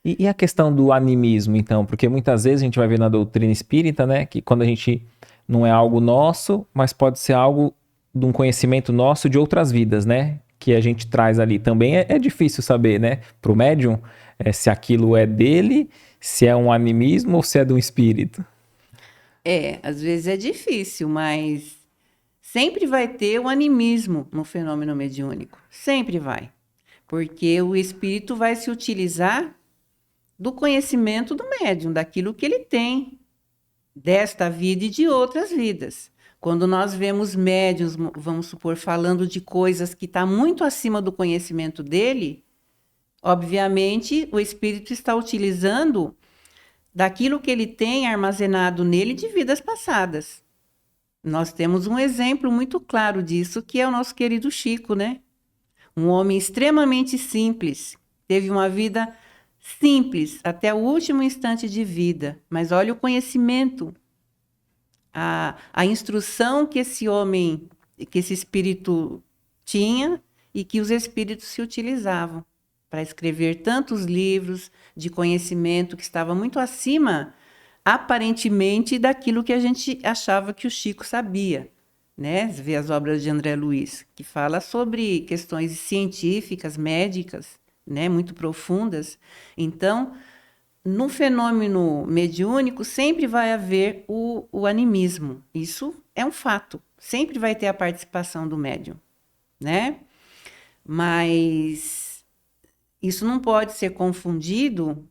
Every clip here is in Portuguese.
E a questão do animismo, então? Porque muitas vezes a gente vai ver na doutrina espírita, né, que quando a gente não é algo nosso, mas pode ser algo de um conhecimento nosso de outras vidas, né? Que a gente traz ali. Também é difícil saber, né, pro médium, se aquilo é dele, se é um animismo ou se é de um espírito. Às vezes é difícil, mas sempre vai ter o animismo no fenômeno mediúnico. Sempre vai. Porque o espírito vai se utilizar do conhecimento do médium, daquilo que ele tem, desta vida e de outras vidas. Quando nós vemos médiuns, vamos supor, falando de coisas que estão muito acima do conhecimento dele, obviamente o espírito está utilizando daquilo que ele tem armazenado nele de vidas passadas. Nós temos um exemplo muito claro disso, que é o nosso querido Chico, né? Um homem extremamente simples, teve uma vida simples até o último instante de vida, mas olha o conhecimento, a instrução que esse homem, que esse espírito tinha e que os espíritos se utilizavam para escrever tantos livros de conhecimento que estava muito acima, aparentemente, daquilo que a gente achava que o Chico sabia, né? Você vê as obras de André Luiz, que fala sobre questões científicas, médicas, né? Muito profundas. Então, no fenômeno mediúnico, sempre vai haver o animismo. Isso é um fato. Sempre vai ter a participação do médium, né? Mas isso não pode ser confundido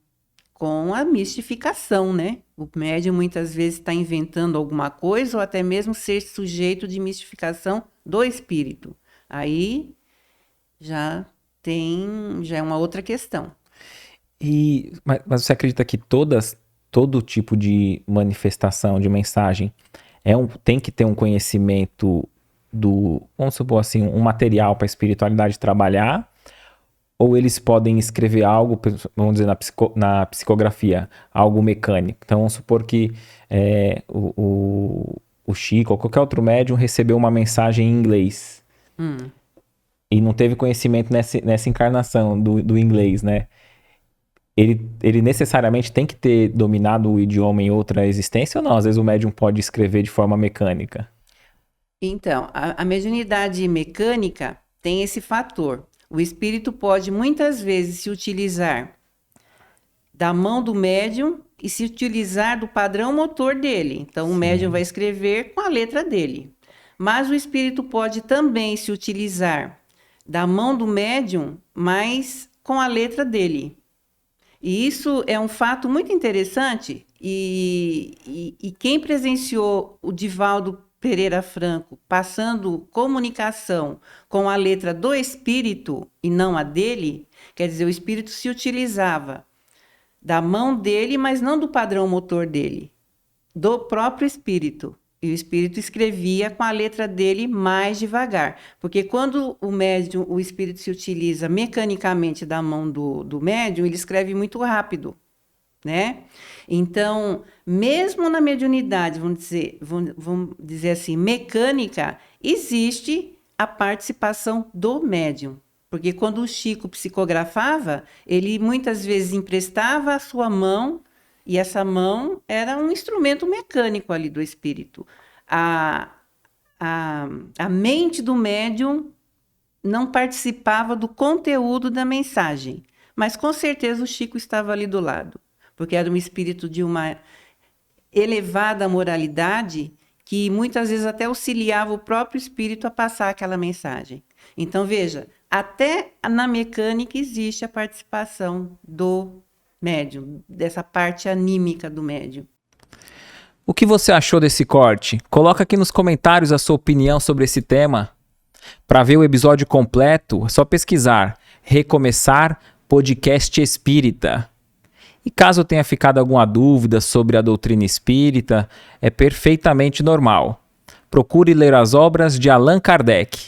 com a mistificação, né? O médium muitas vezes está inventando alguma coisa ou até mesmo ser sujeito de mistificação do espírito. Aí já é uma outra questão. Mas você acredita que todo tipo de manifestação, de mensagem, tem que ter um conhecimento vamos supor assim, um material para a espiritualidade trabalhar? Ou eles podem escrever algo, vamos dizer, na psicografia, algo mecânico? Então, vamos supor que o Chico ou qualquer outro médium recebeu uma mensagem em inglês Hum. e não teve conhecimento nessa encarnação do inglês, né? Ele necessariamente tem que ter dominado o idioma em outra existência ou não? Às vezes o médium pode escrever de forma mecânica. Então, a mediunidade mecânica tem esse fator. O espírito pode muitas vezes se utilizar da mão do médium e se utilizar do padrão motor dele. Então, o médium vai escrever com a letra dele. Mas o espírito pode também se utilizar da mão do médium, mas com a letra dele. E isso é um fato muito interessante. E quem presenciou o Divaldo Pereira Franco passando comunicação com a letra do espírito e não a dele, quer dizer, o espírito se utilizava da mão dele, mas não do padrão motor dele, do próprio espírito. E o espírito escrevia com a letra dele mais devagar. Porque quando o médium, o espírito se utiliza mecanicamente da mão do médium, ele escreve muito rápido, né? Então, mesmo na mediunidade, vamos dizer assim, mecânica, existe a participação do médium. Porque quando o Chico psicografava, ele muitas vezes emprestava a sua mão e essa mão era um instrumento mecânico ali do espírito. A, a mente do médium não participava do conteúdo da mensagem, mas com certeza o Chico estava ali do lado, porque era um espírito de uma elevada moralidade que muitas vezes até auxiliava o próprio espírito a passar aquela mensagem. Então, veja, até na mecânica existe a participação do médium, dessa parte anímica do médium. O que você achou desse corte? Coloca aqui nos comentários a sua opinião sobre esse tema. Para ver o episódio completo, é só pesquisar Recomeçar Podcast Espírita. E caso tenha ficado alguma dúvida sobre a doutrina espírita, é perfeitamente normal. Procure ler as obras de Allan Kardec.